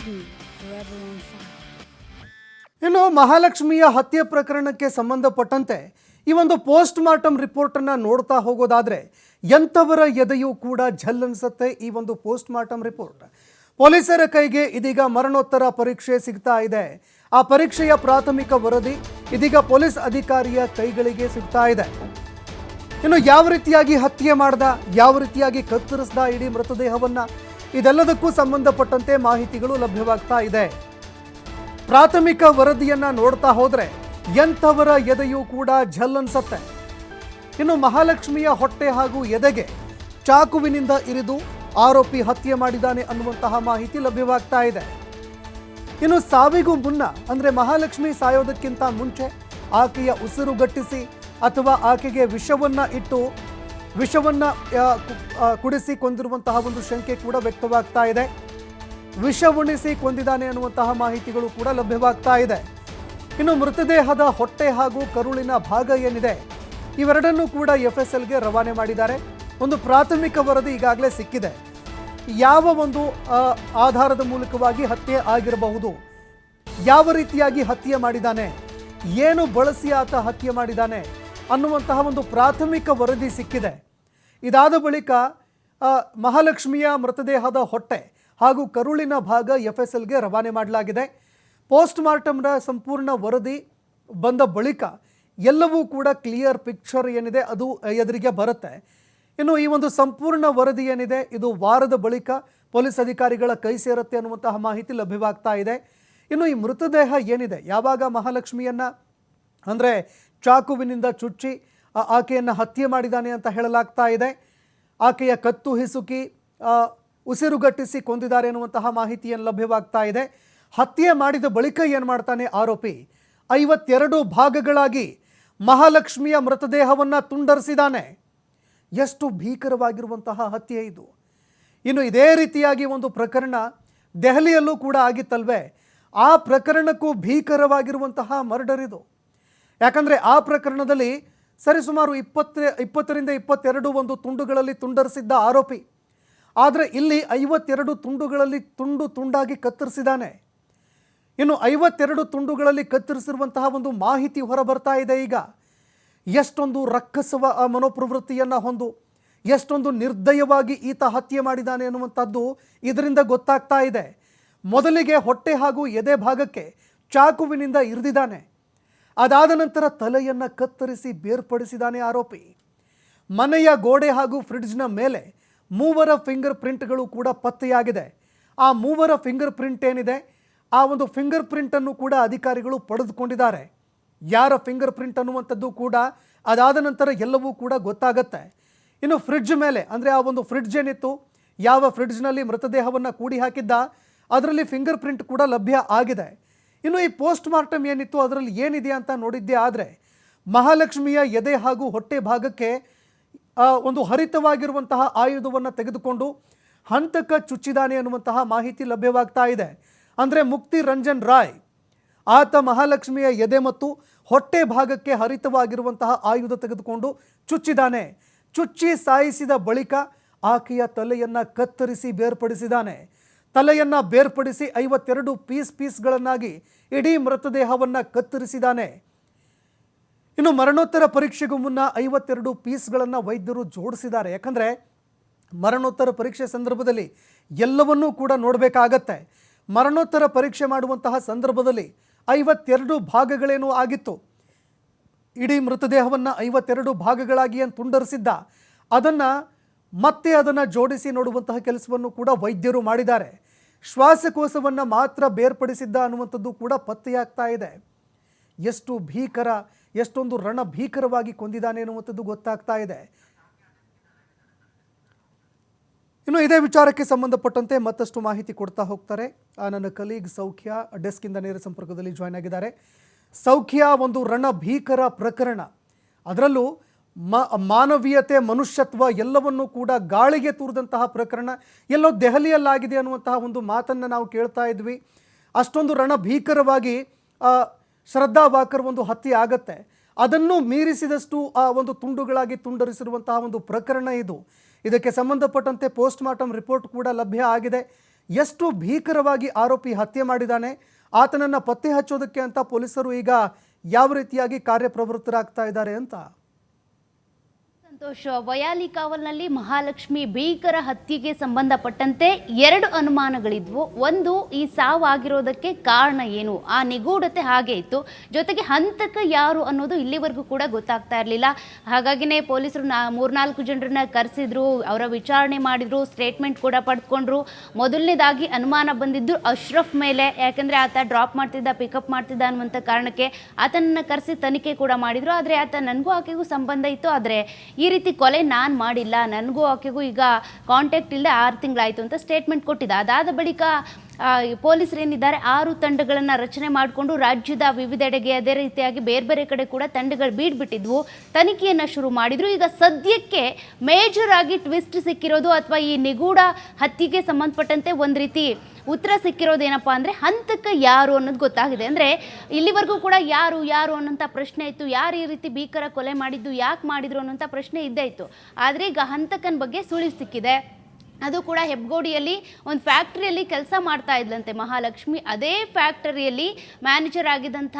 me forever on fire. ಇನ್ನು ಮಹಾಲಕ್ಷ್ಮಿಯ ಹತ್ಯೆ ಪ್ರಕರಣಕ್ಕೆ ಸಂಬಂಧಪಟ್ಟಂತೆ ಈ ಒಂದು ಪೋಸ್ಟ್ ಮಾರ್ಟಮ್ ರಿಪೋರ್ಟನ್ನು ನೋಡ್ತಾ ಹೋಗೋದಾದರೆ ಎಂಥವರ ಎದೆಯೂ ಕೂಡ ಝಲ್ಲನ್ಸುತ್ತೆ ಈ ಒಂದು ಪೋಸ್ಟ್ ಮಾರ್ಟಮ್ ರಿಪೋರ್ಟ್. ಪೊಲೀಸರ ಕೈಗೆ ಇದೀಗ ಮರಣೋತ್ತರ ಪರೀಕ್ಷೆ ಸಿಗ್ತಾ ಇದೆ. ಆ ಪರೀಕ್ಷೆಯ ಪ್ರಾಥಮಿಕ ವರದಿ ಇದೀಗ ಪೊಲೀಸ್ ಅಧಿಕಾರಿಯ ಕೈಗಳಿಗೆ ಸಿಗ್ತಾ ಇದೆ. ಇನ್ನು ಯಾವ ರೀತಿಯಾಗಿ ಹತ್ಯೆ ಮಾಡ್ದ, ಯಾವ ರೀತಿಯಾಗಿ ಕತ್ತರಿಸ್ದ ಇಡೀ ಮೃತದೇಹವನ್ನು, ಇದೆಲ್ಲದಕ್ಕೂ ಸಂಬಂಧಪಟ್ಟಂತೆ ಮಾಹಿತಿಗಳು ಲಭ್ಯವಾಗ್ತಾ ಇದೆ. ಪ್ರಾಥಮಿಕ ವರದಿಯನ್ನ ನೋಡ್ತಾ ಹೋದ್ರೆ ಎಂಥವರ ಎದೆಯೂ ಕೂಡ ಝಲ್ಲನ್ಸತ್ತೆ. ಇನ್ನು ಮಹಾಲಕ್ಷ್ಮಿಯ ಹೊಟ್ಟೆ ಹಾಗೂ ಎದೆಗೆ ಚಾಕುವಿನಿಂದ ಇರಿದು ಆರೋಪಿ ಹತ್ಯೆ ಮಾಡಿದ್ದಾನೆ ಅನ್ನುವಂತಹ ಮಾಹಿತಿ ಲಭ್ಯವಾಗ್ತಾ ಇದೆ. ಇನ್ನು ಸಾವಿಗೂ ಮುನ್ನ ಅಂದರೆ ಮಹಾಲಕ್ಷ್ಮಿ ಸಾಯೋದಕ್ಕಿಂತ ಮುಂಚೆ ಆಕೆಯ ಉಸಿರುಗಟ್ಟಿಸಿ ಅಥವಾ ಆಕೆಗೆ ವಿಷವನ್ನ ಕುಡಿಸಿ ಕೊಂದಿರುವಂತಹ ಒಂದು ಶಂಕೆ ಕೂಡ ವ್ಯಕ್ತವಾಗ್ತಾ ಇದೆ. ವಿಷ ಉಣಿಸಿ ಕೊಂದಿದ್ದಾನೆ ಅನ್ನುವಂತಹ ಮಾಹಿತಿಗಳು ಕೂಡ ಲಭ್ಯವಾಗ್ತಾ ಇದೆ. ಇನ್ನು ಮೃತದೇಹದ ಹೊಟ್ಟೆ ಹಾಗೂ ಕರುಳಿನ ಭಾಗ ಏನಿದೆ ಇವೆರಡನ್ನೂ ಕೂಡ FSLಗೆ ರವಾನೆ ಮಾಡಿದ್ದಾರೆ. ಒಂದು ಪ್ರಾಥಮಿಕ ವರದಿ ಈಗಾಗಲೇ ಸಿಕ್ಕಿದೆ. ಯಾವ ಒಂದು ಆಧಾರದ ಮೂಲಕವಾಗಿ ಹತ್ಯೆ ಆಗಿರಬಹುದು, ಯಾವ ರೀತಿಯಾಗಿ ಹತ್ಯೆ ಮಾಡಿದ್ದಾನೆ, ಏನು ಬಳಸಿ ಆತ ಹತ್ಯೆ ಮಾಡಿದ್ದಾನೆ ಅನ್ನುವಂತಹ ಒಂದು ಪ್ರಾಥಮಿಕ ವರದಿ ಸಿಕ್ಕಿದೆ. ಇದಾದ ಬಳಿಕ ಮಹಾಲಕ್ಷ್ಮಿಯ ಮೃತದೇಹದ ಹೊಟ್ಟೆ ಹಾಗೂ ಕರುಳಿನ ಭಾಗ FSLಗೆ ರವಾನೆ ಮಾಡಲಾಗಿದೆ. ಪೋಸ್ಟ್ ಮಾರ್ಟಮ್ನ ಸಂಪೂರ್ಣ ವರದಿ ಬಂದ ಬಳಿಕ ಎಲ್ಲವೂ ಕೂಡ ಕ್ಲಿಯರ್ ಪಿಕ್ಚರ್ ಏನಿದೆ ಅದು ಎದುರಿಗೆ ಬರುತ್ತೆ. ಇನ್ನು ಈ ಒಂದು ಸಂಪೂರ್ಣ ವರದಿ ಏನಿದೆ ಇದು ವಾರದ ಬಳಿಕ ಪೊಲೀಸ್ ಅಧಿಕಾರಿಗಳ ಕೈ ಸೇರುತ್ತೆ ಅನ್ನುವಂತಹ ಮಾಹಿತಿ ಲಭ್ಯವಾಗ್ತಾ ಇದೆ. ಇನ್ನು ಈ ಮೃತದೇಹ ಏನಿದೆ, ಯಾವಾಗ ಮಹಾಲಕ್ಷ್ಮಿಯನ್ನು ಅಂದರೆ ಚಾಕುವಿನಿಂದ ಚುಚ್ಚಿ ಆಕೆಯನ್ನು ಹತ್ಯೆ ಮಾಡಿದ್ದಾನೆ ಅಂತ ಹೇಳಲಾಗ್ತಾ ಇದೆ. ಆಕೆಯ ಕತ್ತು ಹಿಸುಕಿ ಉಸಿರುಗಟ್ಟಿಸಿ ಕೊಂದಿದ್ದಾರೆ ಎನ್ನುವಂತಹ ಮಾಹಿತಿಯನ್ನು ಲಭ್ಯವಾಗ್ತಾ ಇದೆ. ಹತ್ಯೆ ಮಾಡಿದ ಬಳಿಕ ಏನು ಮಾಡ್ತಾನೆ ಆರೋಪಿ, 52 ಭಾಗಗಳಾಗಿ ಮಹಾಲಕ್ಷ್ಮಿಯ ಮೃತದೇಹವನ್ನು ತುಂಡರಿಸಿದ್ದಾನೆ. ಎಷ್ಟು ಭೀಕರವಾಗಿರುವಂತಹ ಹತ್ಯೆ ಇದು. ಇನ್ನು ಇದೇ ರೀತಿಯಾಗಿ ಒಂದು ಪ್ರಕರಣ ದೆಹಲಿಯಲ್ಲೂ ಕೂಡ ಆಗಿತ್ತಲ್ವೇ, ಆ ಪ್ರಕರಣಕ್ಕೂ ಭೀಕರವಾಗಿರುವಂತಹ ಮರ್ಡರ್ ಇದು. ಯಾಕಂದರೆ ಆ ಪ್ರಕರಣದಲ್ಲಿ ಸರಿಸುಮಾರು 20ರಿಂದ 22 ಒಂದು ತುಂಡುಗಳಲ್ಲಿ ತುಂಡರಿಸಿದ್ದ ಆರೋಪಿ, ಆದರೆ ಇಲ್ಲಿ 52 ತುಂಡುಗಳಲ್ಲಿ ತುಂಡಾಗಿ ಕತ್ತರಿಸಿದ್ದಾನೆ. ಇನ್ನು 52 ತುಂಡುಗಳಲ್ಲಿ ಕತ್ತರಿಸಿರುವಂತಹ ಒಂದು ಮಾಹಿತಿ ಹೊರಬರ್ತಾ ಇದೆ. ಈಗ ಎಷ್ಟೊಂದು ರಕ್ಕಸವ ಮನೋಪ್ರವೃತ್ತಿಯನ್ನು ಹೊಂದು ಎಷ್ಟೊಂದು ನಿರ್ದಯವಾಗಿ ಈತ ಹತ್ಯೆ ಮಾಡಿದ್ದಾನೆ ಅನ್ನುವಂಥದ್ದು ಇದರಿಂದ ಗೊತ್ತಾಗ್ತಾ ಇದೆ. ಮೊದಲಿಗೆ ಹೊಟ್ಟೆ ಹಾಗೂ ಎದೆ ಭಾಗಕ್ಕೆ ಚಾಕುವಿನಿಂದ ಇರಿದಿದ್ದಾನೆ. ಅದಾದ ನಂತರ ತಲೆಯನ್ನು ಕತ್ತರಿಸಿ ಬೇರ್ಪಡಿಸಿದ್ದಾನೆ ಆರೋಪಿ. ಮನೆಯ ಗೋಡೆ ಹಾಗೂ ಫ್ರಿಡ್ಜ್ನ ಮೇಲೆ 3 ಫಿಂಗರ್ ಪ್ರಿಂಟ್ಗಳು ಕೂಡ ಪತ್ತೆಯಾಗಿದೆ. ಆ 3 ಫಿಂಗರ್ ಪ್ರಿಂಟ್ ಏನಿದೆ ಆ ಒಂದು ಫಿಂಗರ್ ಪ್ರಿಂಟನ್ನು ಕೂಡ ಅಧಿಕಾರಿಗಳು ಪಡೆದುಕೊಂಡಿದ್ದಾರೆ. ಯಾರ ಫಿಂಗರ್ ಪ್ರಿಂಟ್ ಅನ್ನುವಂಥದ್ದು ಕೂಡ ಅದಾದ ನಂತರ ಎಲ್ಲವೂ ಕೂಡ ಗೊತ್ತಾಗತ್ತೆ. ಇನ್ನು ಫ್ರಿಡ್ಜ್ ಮೇಲೆ ಅಂದರೆ ಆ ಒಂದು ಫ್ರಿಡ್ಜ್ ಏನಿತ್ತು, ಯಾವ ಫ್ರಿಡ್ಜ್ನಲ್ಲಿ ಮೃತದೇಹವನ್ನು ಕೂಡಿ ಹಾಕಿದ್ದ ಅದರಲ್ಲಿ ಫಿಂಗರ್ ಪ್ರಿಂಟ್ ಕೂಡ ಲಭ್ಯ ಆಗಿದೆ. ಇನ್ನು ಈ ಪೋಸ್ಟ್ ಮಾರ್ಟಮ್ ಏನಿತ್ತು ಅದರಲ್ಲಿ ಏನಿದೆ ಅಂತ ನೋಡಿದ್ದೇ ಆದರೆ ಮಹಾಲಕ್ಷ್ಮಿಯ ಎದೆ ಹಾಗೂ ಹೊಟ್ಟೆ ಭಾಗಕ್ಕೆ ಒಂದು ಹರಿತವಾಗಿರುವಂತಹ ಆಯುಧವನ್ನು ತೆಗೆದುಕೊಂಡು ಹಂತಕ ಚುಚ್ಚಿದಾನೆ ಅನ್ನುವಂತಹ ಮಾಹಿತಿ ಲಭ್ಯವಾಗ್ತಾ ಇದೆ. ಅಂದರೆ ಮುಕ್ತಿ ರಂಜನ್ ರಾಯ್ ಆತ ಮಹಾಲಕ್ಷ್ಮಿಯ ಎದೆ ಮತ್ತು ಹೊಟ್ಟೆ ಭಾಗಕ್ಕೆ ಹರಿತವಾಗಿರುವಂತಹ ಆಯುಧ ತೆಗೆದುಕೊಂಡು ಚುಚ್ಚಿದಾನೆ. ಚುಚ್ಚಿ ಸಾಯಿಸಿದ ಬಳಿಕ ಆಕೆಯ ತಲೆಯನ್ನು ಕತ್ತರಿಸಿ ಬೇರ್ಪಡಿಸಿದ್ದಾನೆ. ತಲೆಯನ್ನು ಬೇರ್ಪಡಿಸಿ 52 ಪೀಸ್ಗಳನ್ನಾಗಿ ಇಡೀ ಮೃತದೇಹವನ್ನು ಕತ್ತರಿಸಿದ್ದಾನೆ. ಇನ್ನು ಮರಣೋತ್ತರ ಪರೀಕ್ಷೆಗೂ ಮುನ್ನ 52 ಪೀಸ್ಗಳನ್ನು ವೈದ್ಯರು ಜೋಡಿಸಿದ್ದಾರೆ. ಯಾಕಂದರೆ ಮರಣೋತ್ತರ ಪರೀಕ್ಷೆ ಸಂದರ್ಭದಲ್ಲಿ ಎಲ್ಲವನ್ನೂ ಕೂಡ ನೋಡಬೇಕಾಗತ್ತೆ. ಮರಣೋತ್ತರ ಪರೀಕ್ಷೆ ಮಾಡುವಂತಹ ಸಂದರ್ಭದಲ್ಲಿ 52 ಭಾಗಗಳೇನೂ ಆಗಿತ್ತು. ಇಡೀ ಮೃತದೇಹವನ್ನು 52 ಭಾಗಗಳಾಗಿ ಏನು ತುಂಡರಿಸಿದ್ದ ಅದನ್ನು ಜೋಡಿಸಿ ನೋಡುವಂತಹ ಕೆಲಸವನ್ನು ಕೂಡ ವೈದ್ಯರು ಮಾಡಿದ್ದಾರೆ. ಶ್ವಾಸಕೋಶವನ್ನು ಮಾತ್ರ ಬೇರ್ಪಡಿಸಿದ್ದ ಅನ್ನುವಂಥದ್ದು ಕೂಡ ಪತ್ತೆಯಾಗ್ತಾ ಇದೆ. ಎಷ್ಟು ಭೀಕರ, ಎಷ್ಟೊಂದು ರಣಭೀಕರವಾಗಿ ಕೊಂದಿದ್ದಾನೆ ಅನ್ನುವಂಥದ್ದು ಗೊತ್ತಾಗ್ತಾ ಇದೆ. ಇನ್ನು ಇದೇ ವಿಚಾರಕ್ಕೆ ಸಂಬಂಧಪಟ್ಟಂತೆ ಮತ್ತಷ್ಟು ಮಾಹಿತಿ ಕೊಡ್ತಾ ಹೋಗ್ತಾರೆ ನನ್ನ ಕಲೀಗ್ ಸೌಖ್ಯ, ಡೆಸ್ಕಿಂದ ನೇರ ಸಂಪರ್ಕದಲ್ಲಿ ಜಾಯ್ನ್ ಆಗಿದ್ದಾರೆ. ಸೌಖ್ಯ, ಒಂದು ರಣಭೀಕರ ಪ್ರಕರಣ, ಅದರಲ್ಲೂ ಮಾನವೀಯತೆ, ಮನುಷ್ಯತ್ವ ಎಲ್ಲವನ್ನೂ ಕೂಡ ಗಾಳಿಗೆ ತೂರಿದಂತಹ ಪ್ರಕರಣ ಎಲ್ಲೋ ದೆಹಲಿಯಲ್ಲಾಗಿದೆ ಅನ್ನುವಂತಹ ಒಂದು ಮಾತನ್ನು ನಾವು ಕೇಳ್ತಾ ಇದ್ವಿ. ಅಷ್ಟೊಂದು ರಣಭೀಕರವಾಗಿ ಶ್ರದ್ಧಾ ವಾಕರ್ ಒಂದು ಹತ್ಯೆ ಆಗತ್ತೆ. ಅದನ್ನು ಮೀರಿಸಿದಷ್ಟು ಆ ಒಂದು ತುಂಡುಗಳಾಗಿ ತುಂಡರಿಸಿರುವಂತಹ ಒಂದು ಪ್ರಕರಣ ಇದು. ಇದಕ್ಕೆ ಸಂಬಂಧಪಟ್ಟಂತೆ ಪೋಸ್ಟ್ ಮಾರ್ಟಮ್ ರಿಪೋರ್ಟ್ ಕೂಡ ಲಭ್ಯ ಆಗಿದೆ. ಎಷ್ಟು ಭೀಕರವಾಗಿ ಆರೋಪಿ ಹತ್ಯೆ ಮಾಡಿದ್ದಾನೆ, ಆತನನ್ನು ಪತ್ತೆ ಹಚ್ಚೋದಕ್ಕೆ ಅಂತ ಪೊಲೀಸರು ಈಗ ಯಾವ ರೀತಿಯಾಗಿ ಕಾರ್ಯಪ್ರವೃತ್ತರಾಗ್ತಾ ಇದ್ದಾರೆ ಅಂತ. ಸಂತೋಷ್, ವಯಾಲಿ ಕಾವಲ್ನಲ್ಲಿ ಮಹಾಲಕ್ಷ್ಮಿ ಭೀಕರ ಹತ್ಯೆಗೆ ಸಂಬಂಧಪಟ್ಟಂತೆ 2 ಅನುಮಾನಗಳಿದ್ವು. ಒಂದು, ಈ ಸಾವಾಗಿರೋದಕ್ಕೆ ಕಾರಣ ಏನು, ಆ ನಿಗೂಢತೆ ಹಾಗೆ ಇತ್ತು. ಜೊತೆಗೆ ಹಂತಕ ಯಾರು ಅನ್ನೋದು ಇಲ್ಲಿವರೆಗೂ ಕೂಡ ಗೊತ್ತಾಗ್ತಾ ಇರಲಿಲ್ಲ. ಹಾಗಾಗಿನೇ ಪೊಲೀಸರು 3-4 ಜನರನ್ನ ಕರೆಸಿದ್ರು, ಅವರ ವಿಚಾರಣೆ ಮಾಡಿದ್ರು, ಸ್ಟೇಟ್ಮೆಂಟ್ ಕೂಡ ಪಡ್ಕೊಂಡ್ರು. ಮೊದಲನೇದಾಗಿ ಅನುಮಾನ ಬಂದಿದ್ದು ಅಶ್ರಫ್ ಮೇಲೆ, ಯಾಕಂದರೆ ಆತ ಡ್ರಾಪ್ ಮಾಡ್ತಿದ್ದ, ಪಿಕಪ್ ಮಾಡ್ತಿದ್ದ ಅನ್ನುವಂಥ ಕಾರಣಕ್ಕೆ ಆತನನ್ನು ಕರೆಸಿ ತನಿಖೆ ಕೂಡ ಮಾಡಿದ್ರು. ಆದರೆ ಆತ ನನಗೂ ಆಕೆಗೂ ಸಂಬಂಧ ಇತ್ತು, ಆದರೆ ಈ ರೀತಿ ಕೊಲೆ ನಾನು ಮಾಡಿಲ್ಲ, ನನಗೂ ಆಕೆಗೂ ಈಗ ಕಾಂಟ್ಯಾಕ್ಟ್ ಇಲ್ಲದೆ 6 ತಿಂಗಳಾಯಿತು ಅಂತ ಸ್ಟೇಟ್ಮೆಂಟ್ ಕೊಟ್ಟಿದ್ದ. ಅದಾದ ಬಳಿಕ ಪೊಲೀಸರು ಏನಿದ್ದಾರೆ 6 ತಂಡಗಳನ್ನು ರಚನೆ ಮಾಡಿಕೊಂಡು ರಾಜ್ಯದ ವಿವಿಧೆಡೆಗೆ ಅದೇ ರೀತಿಯಾಗಿ ಬೇರೆ ಬೇರೆ ಕಡೆ ಕೂಡ ತಂಡಗಳು ಬೀಡ್ಬಿಟ್ಟಿದ್ವು, ತನಿಖೆಯನ್ನು ಶುರು ಮಾಡಿದ್ರು. ಈಗ ಸದ್ಯಕ್ಕೆ ಮೇಜರ್ ಆಗಿ ಟ್ವಿಸ್ಟ್ ಸಿಕ್ಕಿರೋದು ಅಥವಾ ಈ ನಿಗೂಢ ಹತ್ಯೆಗೆ ಸಂಬಂಧಪಟ್ಟಂತೆ ಒಂದು ರೀತಿ ಉತ್ತರ ಸಿಕ್ಕಿರೋದೇನಪ್ಪ ಅಂದರೆ ಹಂತಕ ಯಾರು ಅನ್ನೋದು ಗೊತ್ತಾಗಿದೆ. ಅಂದರೆ ಇಲ್ಲಿವರೆಗೂ ಕೂಡ ಯಾರು ಅನ್ನೋಂಥ ಪ್ರಶ್ನೆ ಇತ್ತು, ಯಾರು ಈ ರೀತಿ ಭೀಕರ ಕೊಲೆ ಮಾಡಿದ್ದು, ಯಾಕೆ ಮಾಡಿದ್ರು ಅನ್ನೋಂಥ ಪ್ರಶ್ನೆ ಇದ್ದೇ ಇತ್ತು. ಆದರೆ ಈಗ ಹಂತಕನ ಬಗ್ಗೆ ಸುಳಿವು ಸಿಕ್ಕಿದೆ. ಅದು ಕೂಡ ಹೆಬ್ಗೋಡಿಯಲ್ಲಿ ಒಂದು ಫ್ಯಾಕ್ಟ್ರಿಯಲ್ಲಿ ಕೆಲಸ ಮಾಡ್ತಾ ಇದ್ಲಂತೆ ಮಹಾಲಕ್ಷ್ಮಿ. ಅದೇ ಫ್ಯಾಕ್ಟರಿಯಲ್ಲಿ ಮ್ಯಾನೇಜರ್ ಆಗಿದ್ದಂಥ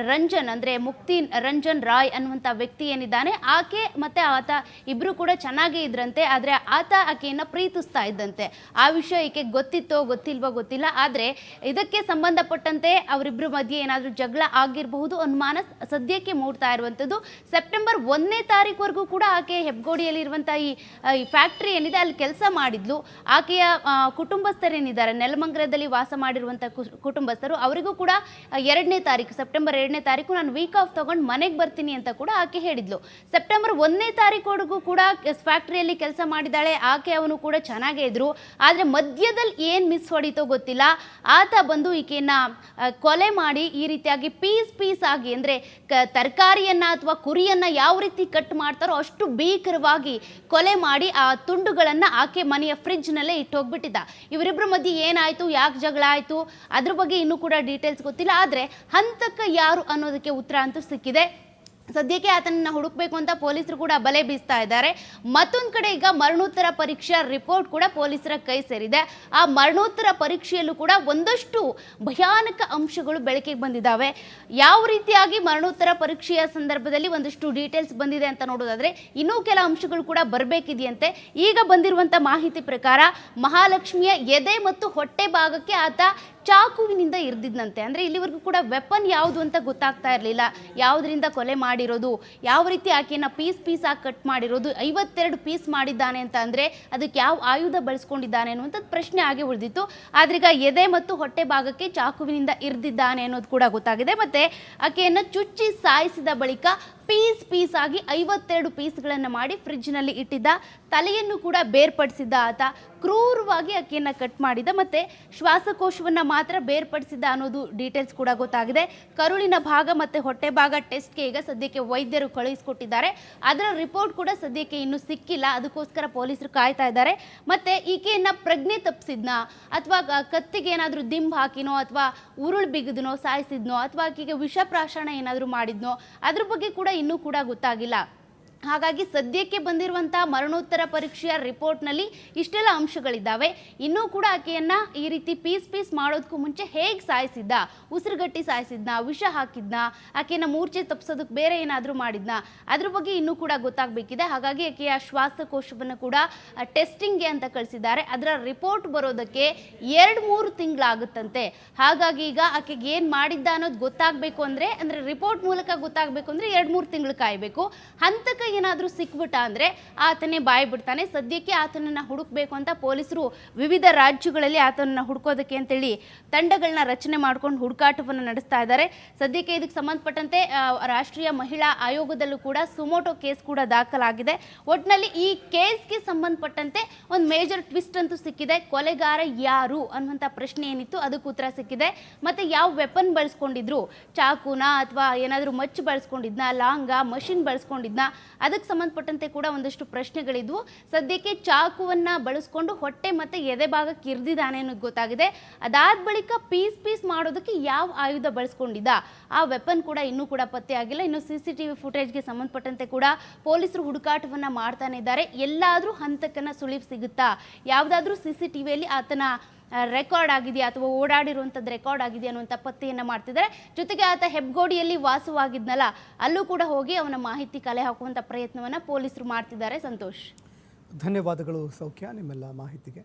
ರಂಜನ್, ಅಂದರೆ ಮುಕ್ತಿ ರಂಜನ್ ರಾಯ್ ಅನ್ನುವಂಥ ವ್ಯಕ್ತಿ ಏನಿದ್ದಾನೆ, ಆಕೆ ಮತ್ತು ಆತ ಇಬ್ಬರು ಕೂಡ ಚೆನ್ನಾಗೇ ಇದ್ರಂತೆ. ಆದರೆ ಆತ ಆಕೆಯನ್ನು ಪ್ರೀತಿಸ್ತಾ ಇದ್ದಂತೆ. ಆ ವಿಷಯ ಈಕೆ ಗೊತ್ತಿತ್ತೋ ಗೊತ್ತಿಲ್ವೋ ಗೊತ್ತಿಲ್ಲ. ಆದರೆ ಇದಕ್ಕೆ ಸಂಬಂಧಪಟ್ಟಂತೆ ಅವರಿಬ್ಬರ ಮಧ್ಯೆ ಏನಾದರೂ ಜಗಳ ಆಗಿರಬಹುದು ಅನುಮಾನ ಸದ್ಯಕ್ಕೆ ಮೂಡ್ತಾ ಇರುವಂಥದ್ದು. ಸೆಪ್ಟೆಂಬರ್ 1ನೇ ತಾರೀಕುವರೆಗೂ ಕೂಡ ಆಕೆ ಹೆಬ್ಗೋಡಿಯಲ್ಲಿರುವಂಥ ಈ ಫ್ಯಾಕ್ಟ್ರಿ ಏನಿದೆ ಅಲ್ಲಿ ಕೆಲಸ ಮಾಡಿದ್ಲು. ಆಕೆಯ ಕುಟುಂಬಸ್ಥರೇನಿದ್ದಾರೆ, ನೆಲಮಂಗಲದಲ್ಲಿ ವಾಸ ಮಾಡಿರುವಂಥ ಕುಟುಂಬಸ್ಥರು, ಅವರಿಗೂ ಕೂಡ 2ನೇ ತಾರೀಕು ಸೆಪ್ಟೆಂಬರ್ 2ನೇ ತಾರೀಕು ನಾನು ವೀಕ್ ಆಫ್ ತಗೊಂಡು ಮನೆಗೆ ಬರ್ತೀನಿ ಅಂತ ಕೂಡ ಆಕೆ ಹೇಳಿದ್ಲು. ಸೆಪ್ಟೆಂಬರ್ 1ನೇ ತಾರೀಕುವರೆಗೂ ಕೂಡ ಫ್ಯಾಕ್ಟ್ರಿಯಲ್ಲಿ ಕೆಲಸ ಮಾಡಿದ್ದಾಳೆ ಆಕೆ, ಅವನು ಕೂಡ ಚೆನ್ನಾಗೇ ಇದ್ರು. ಆದರೆ ಮಧ್ಯದಲ್ಲಿ ಏನು ಮಿಸ್ ಹೊಡಿತೋ ಗೊತ್ತಿಲ್ಲ, ಆತ ಬಂದು ಈಕೆಯನ್ನು ಕೊಲೆ ಮಾಡಿ ಈ ರೀತಿಯಾಗಿ ಪೀಸ್ ಆಗಿ, ಅಂದರೆ ತರಕಾರಿಯನ್ನು ಅಥವಾ ಕುರಿಯನ್ನು ಯಾವ ರೀತಿ ಕಟ್ ಮಾಡ್ತಾರೋ ಅಷ್ಟು ಭೀಕರವಾಗಿ ಕೊಲೆ ಮಾಡಿ ಆ ತುಂಡುಗಳನ್ನು ಆಕೆ ಮನೆಯ ಫ್ರಿಡ್ಜ್ನಲ್ಲೇ ಇಟ್ಟು ಹೋಗ್ಬಿಟ್ಟಿದ್ದ. ಇವರಿಬ್ಬರ ಮಧ್ಯೆ ಏನಾಯಿತು, ಯಾಕೆ ಜಗಳ ಆಯಿತು, ಅದ್ರ ಬಗ್ಗೆ ಇನ್ನೂ ಕೂಡ ಡೀಟೇಲ್ಸ್ ಗೊತ್ತಿಲ್ಲ. ಆದರೆ ಹಂತಕ ಯಾರು ಅನ್ನೋದಕ್ಕೆ ಉತ್ತರ ಅಂತೂ ಸಿಕ್ಕಿದೆ. ಸದ್ಯಕ್ಕೆ ಆತನನ್ನು ಹುಡುಕಬೇಕು ಅಂತ ಪೊಲೀಸರು ಕೂಡ ಬಲೆ ಬೀಸ್ತಾ ಇದ್ದಾರೆ. ಮತ್ತೊಂದು ಕಡೆ ಈಗ ಮರಣೋತ್ತರ ಪರೀಕ್ಷಾ ರಿಪೋರ್ಟ್ ಕೂಡ ಪೊಲೀಸರ ಕೈ ಸೇರಿದೆ. ಆ ಮರಣೋತ್ತರ ಪರೀಕ್ಷೆಯಲ್ಲೂ ಕೂಡ ಒಂದಷ್ಟು ಭಯಾನಕ ಅಂಶಗಳು ಬೆಳಕಿಗೆ ಬಂದಿದ್ದಾವೆ. ಯಾವ ರೀತಿಯಾಗಿ ಮರಣೋತ್ತರ ಪರೀಕ್ಷೆಯ ಸಂದರ್ಭದಲ್ಲಿ ಒಂದಷ್ಟು ಡೀಟೇಲ್ಸ್ ಬಂದಿದೆ ಅಂತ ನೋಡೋದಾದ್ರೆ ಇನ್ನೂ ಕೆಲ ಅಂಶಗಳು ಕೂಡ ಬರಬೇಕಿದೆಯಂತೆ. ಈಗ ಬಂದಿರುವಂಥ ಮಾಹಿತಿ ಪ್ರಕಾರ ಮಹಾಲಕ್ಷ್ಮಿಯ ಎದೆ ಮತ್ತು ಹೊಟ್ಟೆ ಭಾಗಕ್ಕೆ ಆತ ಚಾಕುವಿನಿಂದ ಇರ್ದಿದ್ದಂತೆ. ಅಂದರೆ ಇಲ್ಲಿವರೆಗೂ ಕೂಡ ವೆಪನ್ ಯಾವುದು ಅಂತ ಗೊತ್ತಾಗ್ತಾ ಇರಲಿಲ್ಲ, ಯಾವುದರಿಂದ ಕೊಲೆ ಮಾಡಿರೋದು, ಯಾವ ರೀತಿ ಆಕೆಯನ್ನು ಪೀಸ್ ಆಗಿ ಕಟ್ ಮಾಡಿರೋದು, 52 ಪೀಸ್ ಮಾಡಿದ್ದಾನೆ ಅಂತ ಅಂದರೆ ಅದಕ್ಕೆ ಯಾವ ಆಯುಧ ಬಳಸ್ಕೊಂಡಿದ್ದಾನೆ ಅನ್ನುವಂಥದ್ದು ಪ್ರಶ್ನೆ ಆಗಿ ಉಳಿದಿತ್ತು. ಆದ್ರೀಗ ಎದೆ ಮತ್ತು ಹೊಟ್ಟೆ ಭಾಗಕ್ಕೆ ಚಾಕುವಿನಿಂದ ಇರ್ದಿದ್ದಾನೆ ಅನ್ನೋದು ಕೂಡ ಗೊತ್ತಾಗಿದೆ. ಮತ್ತು ಆಕೆಯನ್ನು ಚುಚ್ಚಿ ಸಾಯಿಸಿದ ಬಳಿಕ ಪೀಸ್ ಆಗಿ 52 ಪೀಸ್ಗಳನ್ನು ಮಾಡಿ ಫ್ರಿಡ್ಜ್ನಲ್ಲಿ ಇಟ್ಟಿದ್ದ. ತಲೆಯನ್ನು ಕೂಡ ಬೇರ್ಪಡಿಸಿದ್ದ ಆತ, ಕ್ರೂರವಾಗಿ ಆಕೆಯನ್ನು ಕಟ್ ಮಾಡಿದ, ಮತ್ತು ಶ್ವಾಸಕೋಶವನ್ನು ಮಾತ್ರ ಬೇರ್ಪಡಿಸಿದ್ದ ಅನ್ನೋದು ಡೀಟೇಲ್ಸ್ ಕೂಡ ಗೊತ್ತಾಗಿದೆ. ಕರುಳಿನ ಭಾಗ ಮತ್ತು ಹೊಟ್ಟೆ ಭಾಗ ಟೆಸ್ಟ್ಗೆ ಈಗ ಸದ್ಯಕ್ಕೆ ವೈದ್ಯರು ಕಳುಹಿಸಿಕೊಟ್ಟಿದ್ದಾರೆ. ಅದರ ರಿಪೋರ್ಟ್ ಕೂಡ ಸದ್ಯಕ್ಕೆ ಇನ್ನೂ ಸಿಕ್ಕಿಲ್ಲ, ಅದಕ್ಕೋಸ್ಕರ ಪೊಲೀಸರು ಕಾಯ್ತಾ ಇದ್ದಾರೆ. ಮತ್ತು ಈಕೆಯನ್ನು ಪ್ರಜ್ಞೆ ತಪ್ಪಿಸಿದ್ನ ಅಥವಾ ಕತ್ತಿಗೆ ಏನಾದರೂ ದಿಂಬು ಹಾಕಿನೋ ಅಥವಾ ಉರುಳು ಬಿಗಿದ್ನೋ ಸಾಯಿಸಿದ್ನೋ ಅಥವಾ ಆಕೆಗೆ ವಿಷಪ್ರಾಶನ ಏನಾದರೂ ಮಾಡಿದ್ನೋ ಅದ್ರ ಬಗ್ಗೆ ಕೂಡ ಇನ್ನೂ ಕೂಡ ಗೊತ್ತಾಗಿಲ್ಲ. ಹಾಗಾಗಿ ಸದ್ಯಕ್ಕೆ ಬಂದಿರುವಂಥ ಮರಣೋತ್ತರ ಪರೀಕ್ಷೆಯ ರಿಪೋರ್ಟ್ನಲ್ಲಿ ಇಷ್ಟೆಲ್ಲ ಅಂಶಗಳಿದ್ದಾವೆ. ಇನ್ನೂ ಕೂಡ ಆಕೆಯನ್ನು ಈ ರೀತಿ ಪೀಸ್ ಮಾಡೋದಕ್ಕೂ ಮುಂಚೆ ಹೇಗೆ ಸಾಯಿಸಿದ್ದ, ಉಸಿರುಗಟ್ಟಿ ಸಾಯಿಸಿದ್ನ, ವಿಷ ಹಾಕಿದ್ನ, ಆಕೆಯನ್ನು ಮೂರ್ಛೆ ತಪ್ಪಿಸೋದಕ್ಕೆ ಬೇರೆ ಏನಾದರೂ ಮಾಡಿದ್ನ, ಅದ್ರ ಬಗ್ಗೆ ಇನ್ನೂ ಕೂಡ ಗೊತ್ತಾಗಬೇಕಿದೆ. ಹಾಗಾಗಿ ಆಕೆಯ ಶ್ವಾಸಕೋಶವನ್ನು ಕೂಡ ಟೆಸ್ಟಿಂಗ್ಗೆ ಅಂತ ಕಳಿಸಿದ್ದಾರೆ. ಅದರ ರಿಪೋರ್ಟ್ ಬರೋದಕ್ಕೆ 2-3 ತಿಂಗಳಾಗುತ್ತಂತೆ. ಹಾಗಾಗಿ ಈಗ ಆಕೆಗೆ ಏನು ಮಾಡಿದ್ದ ಅನ್ನೋದು ಗೊತ್ತಾಗಬೇಕು ಅಂದರೆ ರಿಪೋರ್ಟ್ ಮೂಲಕ ಗೊತ್ತಾಗಬೇಕು ಅಂದರೆ 2-3 ತಿಂಗಳು ಕಾಯಬೇಕು. ಹಂತಕ ಏನಾದರೂ ಸಿಕ್ಬಿಟ್ಟ ಅಂದರೆ ಆತನೇ ಬಾಯಿ ಬಿಡ್ತಾನೆ. ಸದ್ಯಕ್ಕೆ ಆತನನ್ನು ಹುಡುಕಬೇಕು ಅಂತ ಪೊಲೀಸರು ವಿವಿಧ ರಾಜ್ಯಗಳಲ್ಲಿ ಆತನನ್ನು ಹುಡುಕೋದಕ್ಕೆ ಅಂತೇಳಿ ತಂಡಗಳನ್ನ ರಚನೆ ಮಾಡ್ಕೊಂಡು ಹುಡುಕಾಟವನ್ನು ನಡೆಸ್ತಾ ಇದ್ದಾರೆ. ಸದ್ಯಕ್ಕೆ ಇದಕ್ಕೆ ಸಂಬಂಧಪಟ್ಟಂತೆ ರಾಷ್ಟ್ರೀಯ ಮಹಿಳಾ ಆಯೋಗದಲ್ಲೂ ಕೂಡ ಸುಮೋಟೋ ಕೇಸ್ ಕೂಡ ದಾಖಲಾಗಿದೆ. ಒಟ್ಟಿನಲ್ಲಿ ಈ ಕೇಸ್ಗೆ ಸಂಬಂಧಪಟ್ಟಂತೆ ಒಂದು ಮೇಜರ್ ಟ್ವಿಸ್ಟ್ ಅಂತೂ ಸಿಕ್ಕಿದೆ. ಕೊಲೆಗಾರ ಯಾರು ಅನ್ನುವಂಥ ಪ್ರಶ್ನೆ ಏನಿತ್ತು ಅದಕ್ಕೆ ಉತ್ತರ ಸಿಕ್ಕಿದೆ. ಮತ್ತು ಯಾವ ವೆಪನ್ ಬಳಸ್ಕೊಂಡಿದ್ರು, ಚಾಕುನ ಅಥವಾ ಏನಾದರೂ ಮಚ್ಚು ಬಳಸ್ಕೊಂಡಿದ್ನ, ಲಾಂಗ, ಮಷಿನ್ ಬಳಸ್ಕೊಂಡಿದ್ನ, ಅದಕ್ಕೆ ಸಂಬಂಧಪಟ್ಟಂತೆ ಕೂಡ ಒಂದಷ್ಟು ಪ್ರಶ್ನೆಗಳಿದ್ವು. ಸದ್ಯಕ್ಕೆ ಚಾಕುವನ್ನು ಬಳಸ್ಕೊಂಡು ಹೊಟ್ಟೆ ಮತ್ತು ಎದೆ ಭಾಗಕ್ಕೆ ಇರ್ದಿದ್ದಾನೆ ಅನ್ನೋದು ಗೊತ್ತಾಗಿದೆ. ಅದಾದ ಬಳಿಕ ಪೀಸ್ ಮಾಡೋದಕ್ಕೆ ಯಾವ ಆಯುಧ ಬಳಸ್ಕೊಂಡಿದ್ದ, ಆ ವೆಪನ್ ಕೂಡ ಇನ್ನೂ ಕೂಡ ಪತ್ತೆ ಆಗಿಲ್ಲ. ಇನ್ನು CCTV ಫುಟೇಜ್ಗೆ ಸಂಬಂಧಪಟ್ಟಂತೆ ಕೂಡ ಪೊಲೀಸರು ಹುಡುಕಾಟವನ್ನು ಮಾಡ್ತಾನೆ ಇದ್ದಾರೆ. ಎಲ್ಲಾದರೂ ಹಂತಕನ ಸುಳಿವು ಸಿಗುತ್ತಾ, ಯಾವುದಾದ್ರೂ CCTVಯಲ್ಲಿ ಆತನ ರೆಕಾರ್ಡ್ ಆಗಿದೆಯಾ ಅಥವಾ ಓಡಾಡಿರುವಂಥದ್ದು ರೆಕಾರ್ಡ್ ಆಗಿದೆಯಾ ಅನ್ನುವಂಥ ಪತ್ತೆಯನ್ನು ಮಾಡ್ತಿದ್ದಾರೆ. ಜೊತೆಗೆ ಆತ ಹೆಬ್ಗೋಡಿಯಲ್ಲಿ ವಾಸವಾಗಿದ್ನಲ್ಲ, ಅಲ್ಲೂ ಕೂಡ ಹೋಗಿ ಅವನ ಮಾಹಿತಿ ಕಲೆ ಹಾಕುವಂಥ ಪ್ರಯತ್ನವನ್ನು ಪೊಲೀಸರು ಮಾಡ್ತಿದ್ದಾರೆ. ಸಂತೋಷ್, ಧನ್ಯವಾದಗಳು ಸೌಖ್ಯ ನಿಮ್ಮೆಲ್ಲ ಮಾಹಿತಿಗೆ.